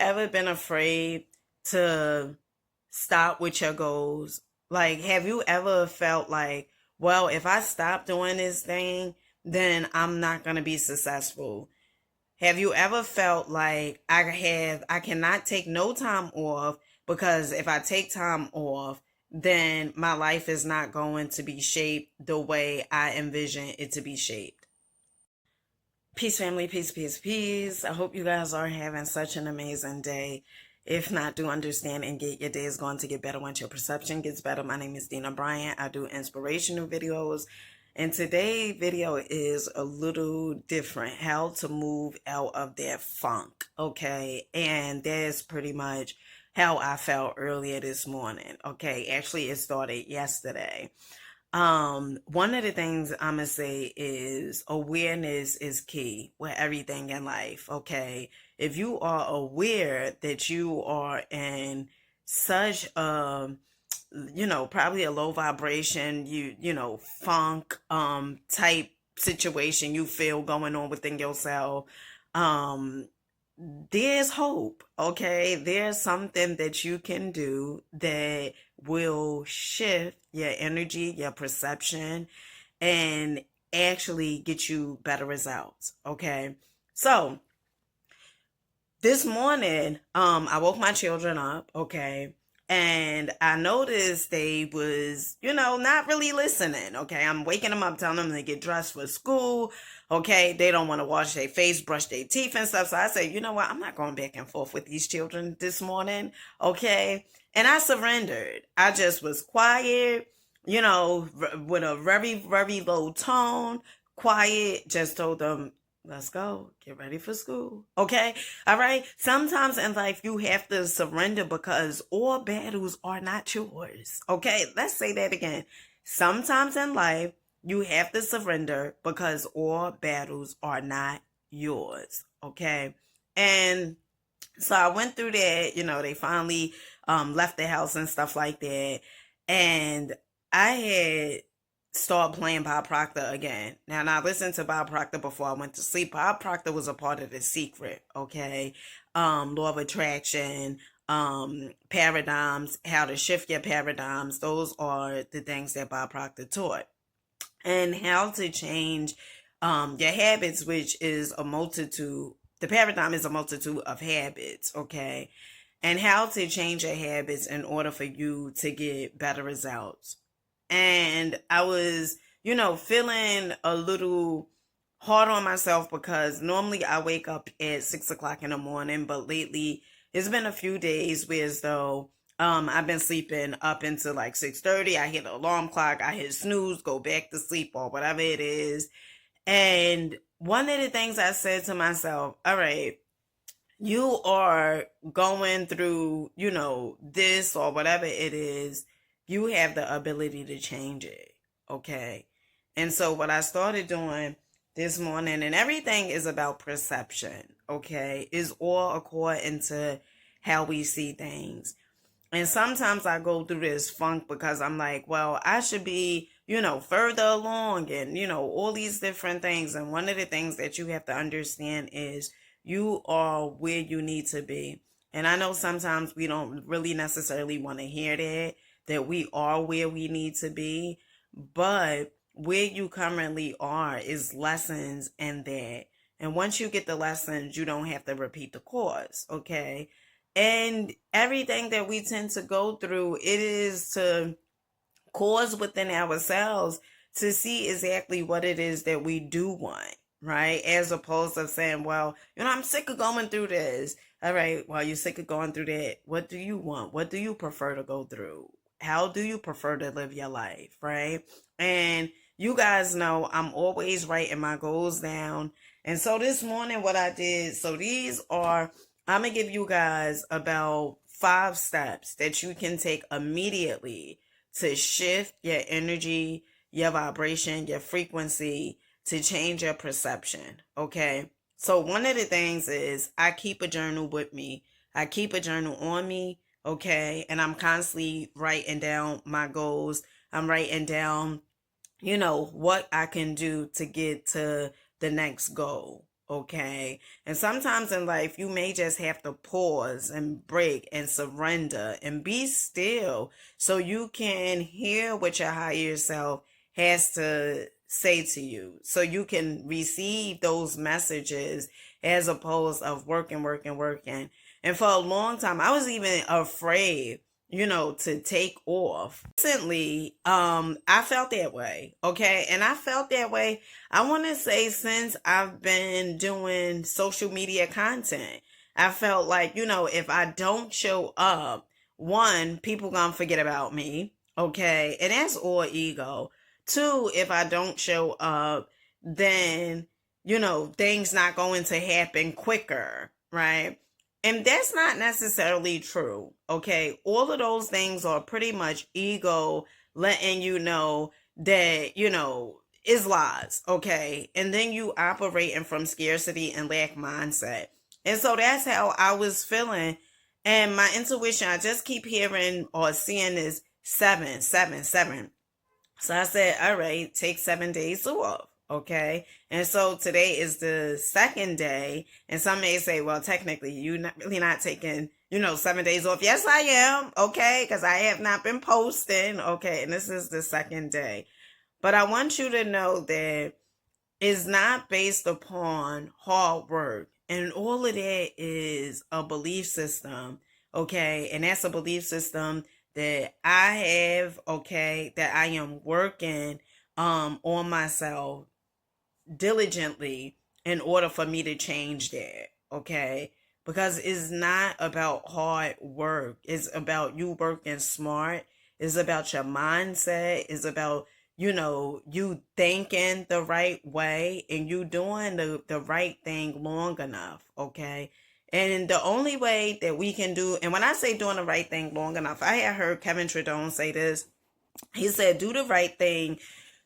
ever been afraid to stop with your goals? Like, have you ever felt like, well, if I stop doing this thing, then I'm not going to be successful? Have you ever felt like I cannot take no time off because if I take time off, then my life is not going to be shaped the way I envision it to be shaped? Peace, family, peace, peace, peace. I hope you guys are having such an amazing day. If not, do understand and get your day is going to get better once your perception gets better. My name is Dina Bryant. I do inspirational videos. And today's video is a little different. How to move out of that funk. Okay. And that's pretty much how I felt earlier this morning. Okay. Actually, it started yesterday. One of the things I'm gonna say is awareness is key with everything in life. Okay. If you are aware that you are in such a, probably a low vibration, funk, type situation you feel going on within yourself, um, there's hope. Okay. There's something that you can do that will shift your energy, your perception, and actually get you better results. Okay. So this morning, I woke my children up. Okay. And I noticed they was, not really listening. Okay. I'm waking them up, telling them to get dressed for school. Okay. They don't want to wash their face, brush their teeth and stuff. So I said, you know what? I'm not going back and forth with these children this morning. Okay. And I surrendered. I just was quiet, with a very, very low tone, quiet, just told them, let's go. Get ready for school. Okay. All right. Sometimes in life, you have to surrender because all battles are not yours. Okay. Let's say that again. Sometimes in life, you have to surrender because all battles are not yours. Okay. And so I went through that, they finally left the house and stuff like that. And I had started playing Bob Proctor again. Now, I listened to Bob Proctor before I went to sleep. Bob Proctor was a part of The Secret, okay? Law of Attraction, paradigms, how to shift your paradigms. Those are the things that Bob Proctor taught. And how to change your habits, which is a multitude. The paradigm is a multitude of habits, okay? And how to change your habits in order for you to get better results. And I was, feeling a little hard on myself because normally I wake up at 6 o'clock in the morning, but lately it's been a few days where as though I've been sleeping up until like 6:30. I hit the alarm clock, I hit snooze, go back to sleep or whatever it is. And one of the things I said to myself, all right, you are going through, this or whatever it is, you have the ability to change it. Okay. And so what I started doing this morning, and everything is about perception. Okay. Is all according to how we see things. And sometimes I go through this funk because I'm like, well, I should be, further along and, all these different things. And one of the things that you have to understand is you are where you need to be. And I know sometimes we don't really necessarily want to hear that we are where we need to be. But where you currently are is lessons in that. And once you get the lessons, you don't have to repeat the course. Okay. And everything that we tend to go through, it is to cause within ourselves to see exactly what it is that we do want, right? As opposed to saying, well, I'm sick of going through this. All right, well, you're sick of going through that. What do you want? What do you prefer to go through? How do you prefer to live your life, right? And you guys know I'm always writing my goals down. And so this morning, what I did, I'm going to give you guys about 5 steps that you can take immediately to shift your energy, your vibration, your frequency, to change your perception. Okay. So one of the things is I keep a journal with me. I keep a journal on me. Okay. And I'm constantly writing down my goals. I'm writing down, what I can do to get to the next goal. okay? And sometimes in life, you may just have to pause and break and surrender and be still so you can hear what your higher self has to say to you, so you can receive those messages as opposed of working, working, working. And for a long time, I was even afraid, to take off. Recently, I felt that way, okay? And I felt that way, I want to say, since I've been doing social media content. I felt like, if I don't show up, one, people gonna forget about me, okay? And that's all ego. Two, if I don't show up, then, things not going to happen quicker, right? And that's not necessarily true, okay? All of those things are pretty much ego letting you know that, is lies, okay? And then you operating from scarcity and lack mindset. And so that's how I was feeling. And my intuition, I just keep hearing or seeing this 7, 7, 7. So I said, all right, take 7 days off. Okay. And so today is the second day. And some may say, well, technically, you're not really not taking, 7 days off. Yes, I am. Okay. Because I have not been posting. Okay. And this is the second day. But I want you to know that it's not based upon hard work. And all of that is a belief system. Okay. And that's a belief system that I have, okay, that I am working on myself diligently in order for me to change that, okay? Because it's not about hard work. It's about you working smart. It's about your mindset. It's about, you thinking the right way and you doing the right thing long enough, okay? And the only way that we can do, and when I say doing the right thing long enough, I had heard Kevin Tredone say this. He said, do the right thing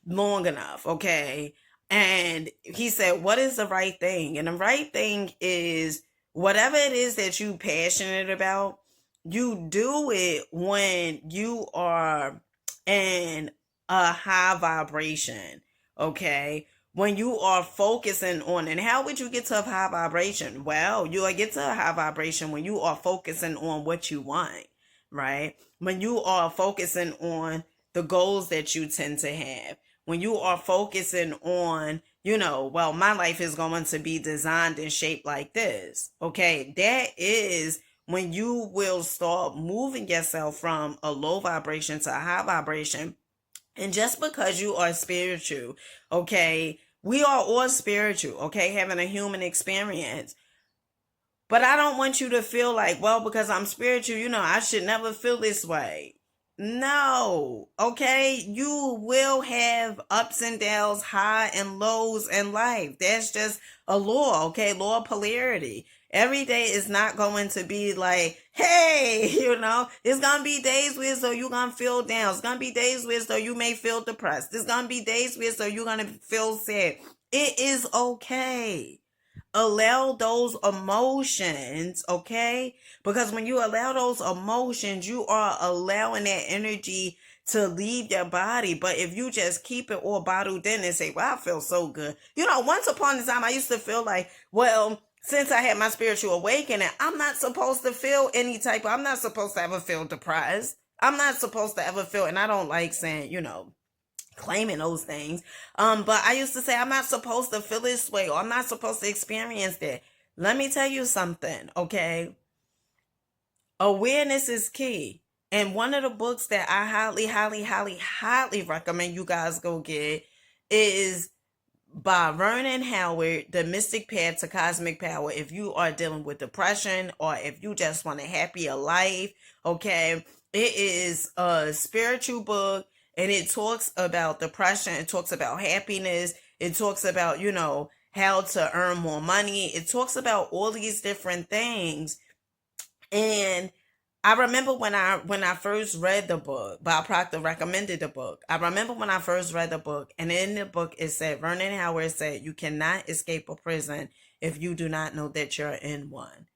long enough, okay? And he said, what is the right thing? And the right thing is whatever it is that you passionate about, you do it when you are in a high vibration, okay? When you are focusing on, and how would you get to a high vibration? Well, you will get to a high vibration when you are focusing on what you want, right? When you are focusing on the goals that you tend to have, when you are focusing on, well, my life is going to be designed and shaped like this, okay? That is when you will start moving yourself from a low vibration to a high vibration. And just because you are spiritual, okay, we are all spiritual, okay, having a human experience. But I don't want you to feel like, well, because I'm spiritual, I should never feel this way. No, okay? You will have ups and downs, high and lows in life. That's just a law, okay? Law of polarity. Every day is not going to be like, hey, it's going to be days where so you're going to feel down. It's going to be days where so you may feel depressed. It's going to be days where so you're going to feel sad. It is okay. Allow those emotions, okay? Because when you allow those emotions, you are allowing that energy to leave your body. But if you just keep it all bottled in and say, well, I feel so good. Once upon a time, I used to feel like, well, since I had my spiritual awakening, I'm not supposed to feel I'm not supposed to ever feel depressed. I'm not supposed to ever feel, and I don't like saying, claiming those things. But I used to say, I'm not supposed to feel this way, or I'm not supposed to experience that. Let me tell you something, okay? Awareness is key. And one of the books that I highly, highly, highly, highly recommend you guys go get is by Vernon Howard, The Mystic Path to Cosmic Power. If you are dealing with depression or if you just want a happier life, okay? It is a spiritual book. And it talks about depression. It talks about happiness. It talks about, how to earn more money. It talks about all these different things. And I remember when I first read the book, Bob Proctor recommended the book. I remember when I first read the book, and in the book it said, Vernon Howard said, you cannot escape a prison if you do not know that you're in one.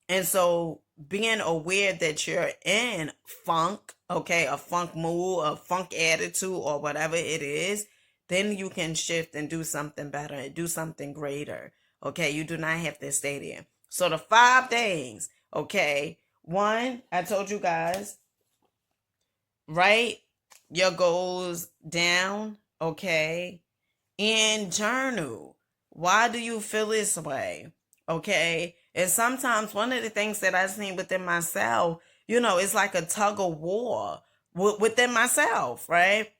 And so being aware that you're in funk, okay, a funk mood, a funk attitude, or whatever it is, then you can shift and do something better, do something greater, Okay, you do not have to stay there. So the 5 things, okay. One, I told you guys, write your goals down, okay, and journal. Why do you feel this way? Okay. And sometimes one of the things that I've seen within myself, it's like a tug of war within myself, right?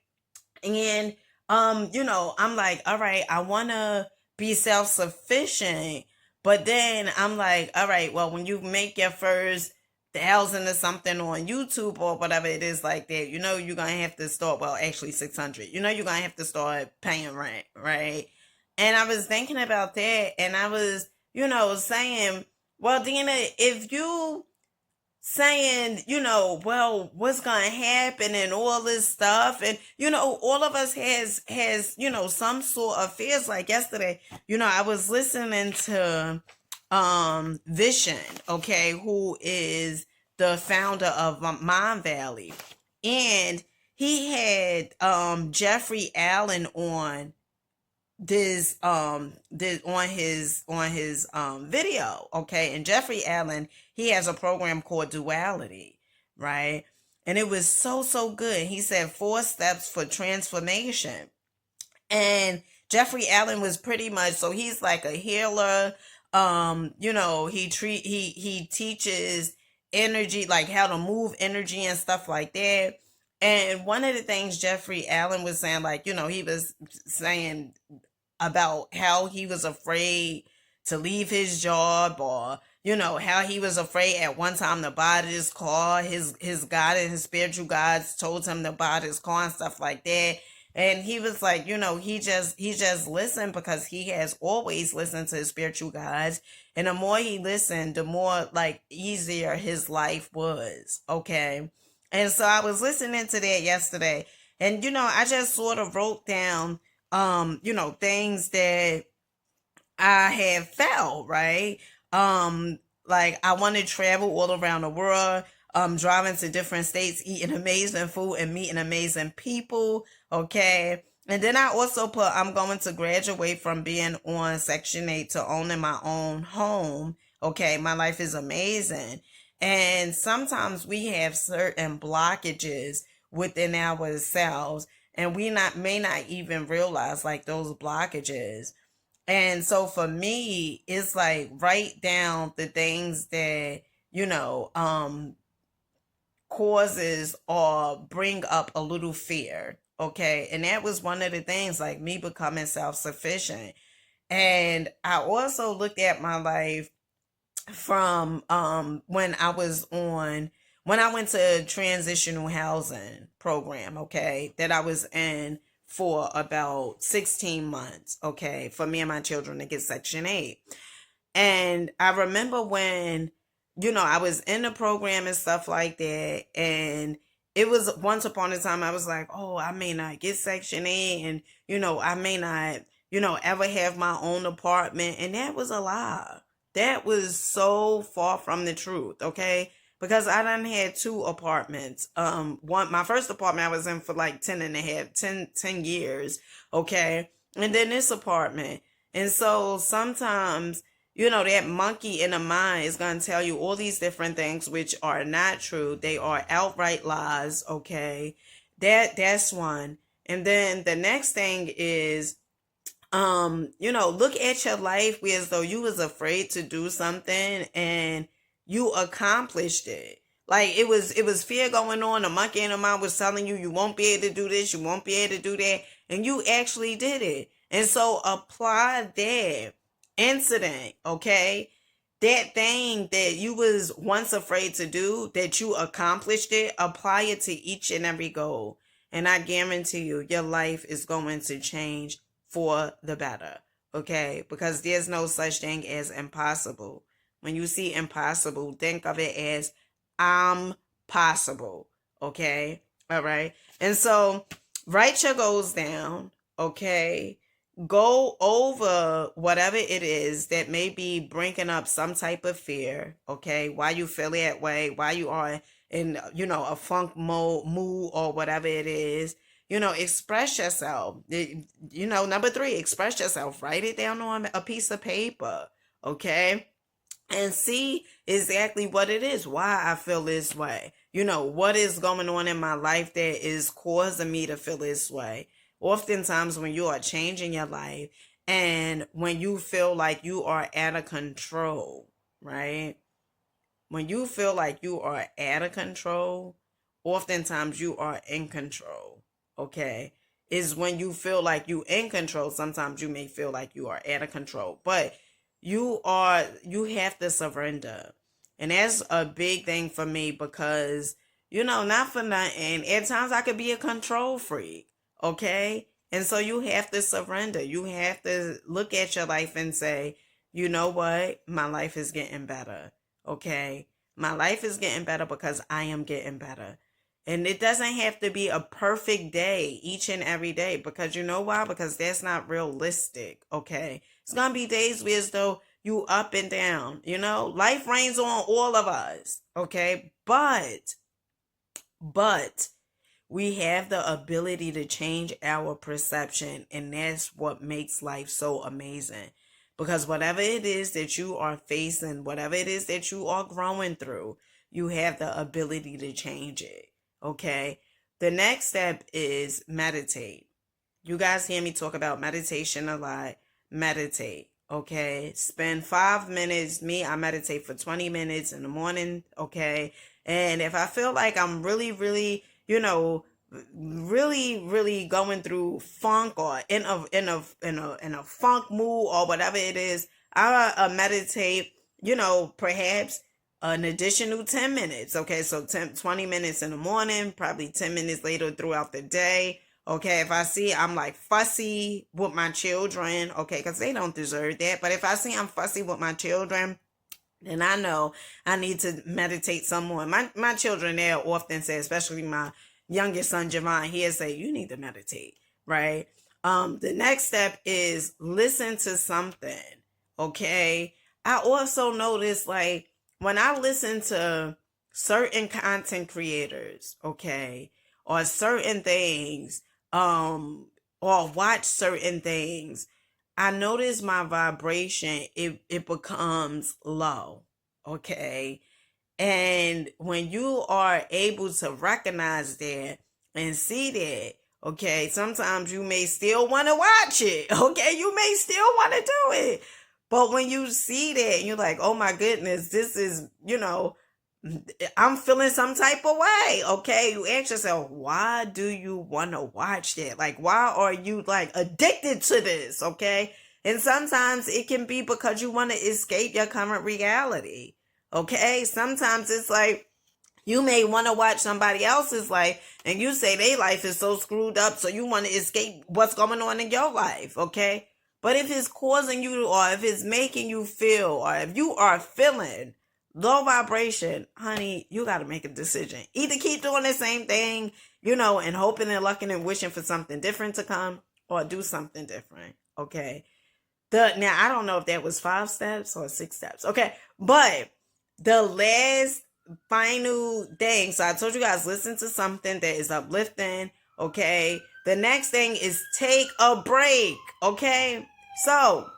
And I'm like, all right, I want to be self-sufficient, but then I'm like, all right, well, when you make your first thousand or something on YouTube or whatever it is like that, you're gonna have to start, well, actually 600, you're gonna have to start paying rent, right? And I was thinking about that, and I was, saying, well, Dina, if you saying, well, what's gonna happen and all this stuff, and all of us has some sort of fears. Like yesterday, I was listening to Vision, okay, who is the founder of Mind Valley, and he had Jeffrey Allen on this on his video, okay. And Jeffrey Allen, he has a program called Duality, right? And it was so good. He said 4 steps for transformation. And Jeffrey Allen was pretty much, so he's like a healer. He teaches energy, like how to move energy and stuff like that. And one of the things Jeffrey Allen was saying, like, he was saying about how he was afraid to leave his job, or how he was afraid at one time to buy his car. His God and his spiritual guides told him to buy his car and stuff like that. And he was like, he just listened because he has always listened to his spiritual guides. And the more he listened, the more like easier his life was, okay. And so I was listening to that yesterday, and I just sort of wrote down things that I have felt, right? Like I want to travel all around the world, driving to different states, eating amazing food and meeting amazing people, okay? And then I also put, I'm going to graduate from being on Section 8 to owning my own home, okay? My life is amazing. And sometimes we have certain blockages within ourselves, and we may not even realize like those blockages. And so for me, it's like write down the things that, causes or bring up a little fear. Okay. And that was one of the things, like me becoming self sufficient. And I also looked at my life from when I went to transitional housing program, okay, that I was in for about 16 months, okay, for me and my children to get Section 8. And I remember when, I was in the program and stuff like that. And it was once upon a time I was like, oh, I may not get Section 8. And, I may not, ever have my own apartment. And that was a lie. That was so far from the truth, okay? Because I done had 2 apartments. My first apartment I was in for like 10 years, okay? And then this apartment. And so sometimes, that monkey in the mind is going to tell you all these different things which are not true. They are outright lies, okay? That's one. And then the next thing is, look at your life as though you was afraid to do something and you accomplished it. Like it was fear going on. The monkey in the mind was telling you, you won't be able to do this, you won't be able to do that, and you actually did it. And so apply that incident, okay? That thing that you was once afraid to do, that you accomplished it, apply it to each and every goal. And I guarantee you, your life is going to change for the better, okay? Because there's no such thing as impossible. When you see impossible, think of it as I'm possible, okay? All right. And so write your goals down, okay? Go over whatever it is that may be bringing up some type of fear, okay? Why you feel that way, why you are in, a funk mood or whatever it is. express yourself. Number three, express yourself. Write it down on a piece of paper, okay? And see exactly what it is, why I feel this way. What is going on in my life that is causing me to feel this way. Oftentimes, when you are changing your life and when you feel like you are out of control, right? When you feel like you are out of control, oftentimes you are in control, okay? Is when you feel like you in control, sometimes you may feel like you are out of control, but you have to surrender. And that's a big thing for me because, not for nothing, at times I could be a control freak, okay? And so you have to surrender. You have to look at your life and say, you know what? My life is getting better, okay? My life is getting better because I am getting better. And it doesn't have to be a perfect day each and every day, because you know why? Because that's not realistic, okay? It's going to be days where as though you up and down, life rains on all of us, okay? But we have the ability to change our perception, and that's what makes life so amazing. Because whatever it is that you are facing, whatever it is that you are growing through, you have the ability to change it, okay? The next step is meditate. You guys hear me talk about meditation a lot. Meditate, okay? Spend 5 minutes. I meditate for 20 minutes in the morning, okay? And if I feel like I'm really, really, really, really going through funk or in a funk mood or whatever it is, I meditate, perhaps an additional 10 minutes. Okay, so 20 minutes in the morning, probably 10 minutes later throughout the day. Okay, if I see I'm like fussy with my children, okay, because they don't deserve that. But if I see I'm fussy with my children, then I know I need to meditate some more. My children there often say, especially my youngest son, Javon, he'll say, you need to meditate, right? The next step is listen to something, okay? I also notice, like, when I listen to certain content creators, okay, or certain things, or watch certain things, I notice my vibration, it becomes low, okay? And when you are able to recognize that and see that, okay, sometimes you may still want to watch it, okay? You may still want to do it. But when you see that and you're like, oh my goodness, this is, I'm feeling some type of way, okay? You ask yourself, why do you want to watch that? Like, why are you like addicted to this, okay? And sometimes it can be because you want to escape your current reality, okay? Sometimes it's like you may want to watch somebody else's life and you say their life is so screwed up, so you want to escape what's going on in your life, okay? But if it's causing you to, or if it's making you feel, or if you are feeling low vibration, honey, you got to make a decision. Either keep doing the same thing, and hoping and lucking and wishing for something different to come, or do something different, okay? Now, I don't know if that was 5 steps or 6 steps, okay? But the last final thing, so I told you guys, listen to something that is uplifting, okay? The next thing is take a break, okay? So,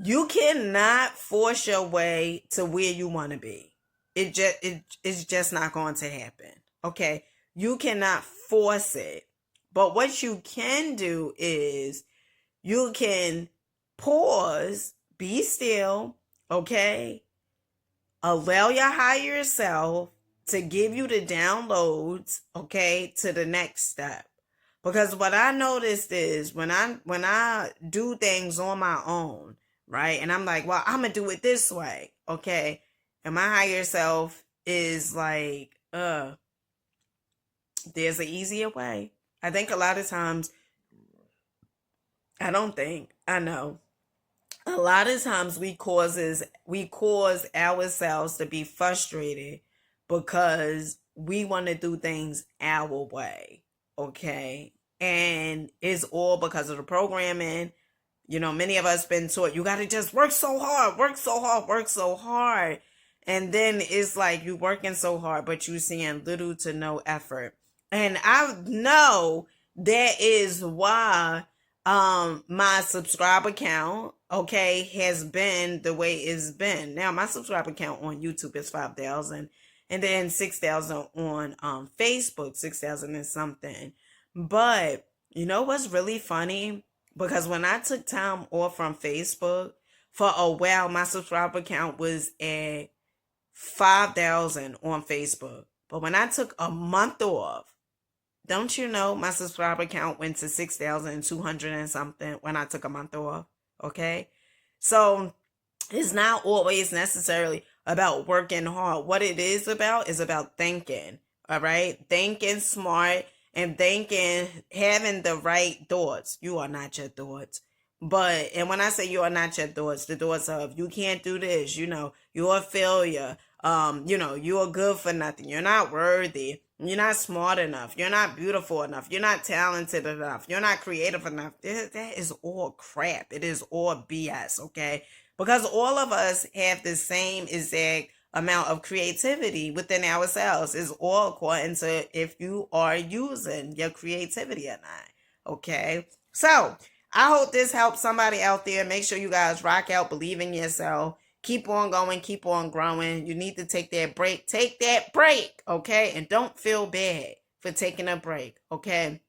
you cannot force your way to where you want to be. It's just not going to happen, okay? You cannot force it. But what you can do is you can pause, be still, okay? Allow your higher self to give you the downloads, okay, to the next step. Because what I noticed is when I do things on my own, right? And I'm like, well, I'm gonna do it this way, okay? And my higher self is like, there's an easier way. I think a lot of times, I know. A lot of times we cause ourselves to be frustrated because we want to do things our way, okay? And it's all because of the programming. Many of us been taught you got to just work so hard, work so hard, work so hard. And then it's like you working so hard, but you seeing little to no effort. And I know that is why my subscriber count, okay, has been the way it's been. Now my subscriber count on YouTube is 5,000, and then 6,000 on Facebook, 6,000 and something. But you know what's really funny? Because when I took time off from Facebook, for a while my subscriber count was at 5,000 on Facebook. But when I took a month off, don't you know my subscriber count went to 6,200 and something when I took a month off? Okay. So it's not always necessarily about working hard. What it is about thinking. All right. Thinking smart and thinking, having the right thoughts. You are not your thoughts. But, and when I say you are not your thoughts, the thoughts of you can't do this, you're a failure. You're good for nothing. You're not worthy. You're not smart enough. You're not beautiful enough. You're not talented enough. You're not creative enough. That is all crap. It is all BS, okay? Because all of us have the same exact amount of creativity within ourselves. It's all according to if you are using your creativity or not, okay? So, I hope this helps somebody out there. Make sure you guys rock out, believe in yourself. Keep on going, keep on growing. You need to take that break. Take that break, okay? And don't feel bad for taking a break, okay?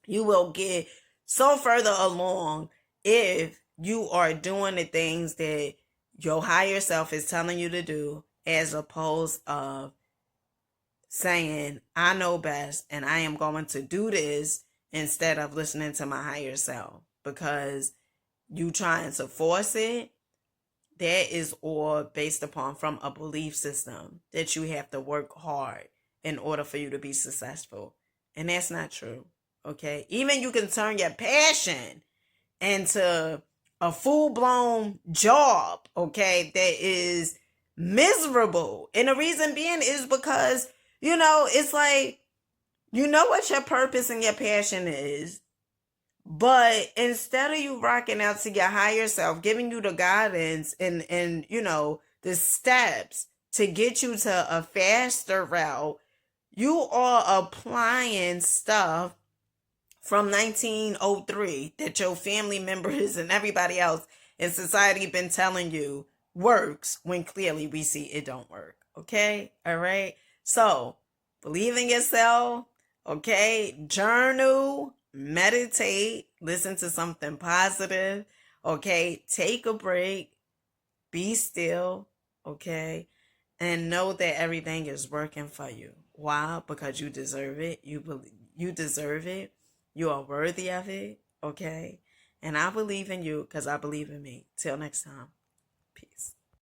You will get so further along if you are doing the things that your higher self is telling you to do, as opposed of saying, I know best and I am going to do this, instead of listening to my higher self. Because you trying to force it, that is all based upon from a belief system that you have to work hard in order for you to be successful. And that's not true. Okay. Even you can turn your passion into a full-blown job, okay, that is miserable. And the reason being is because, it's like, you know what your purpose and your passion is. But instead of you rocking out to your higher self, giving you the guidance and the steps to get you to a faster route, you are applying stuff from 1903 that your family members and everybody else in society been telling you works, when clearly we see it don't work. Okay? All right? So, believe in yourself. Okay? Journal, meditate, listen to something positive. Okay? Take a break. Be still. Okay? And know that everything is working for you. Why? Because you deserve it. You deserve it. You are worthy of it. Okay? And I believe in you because I believe in me. Till next time. Peace.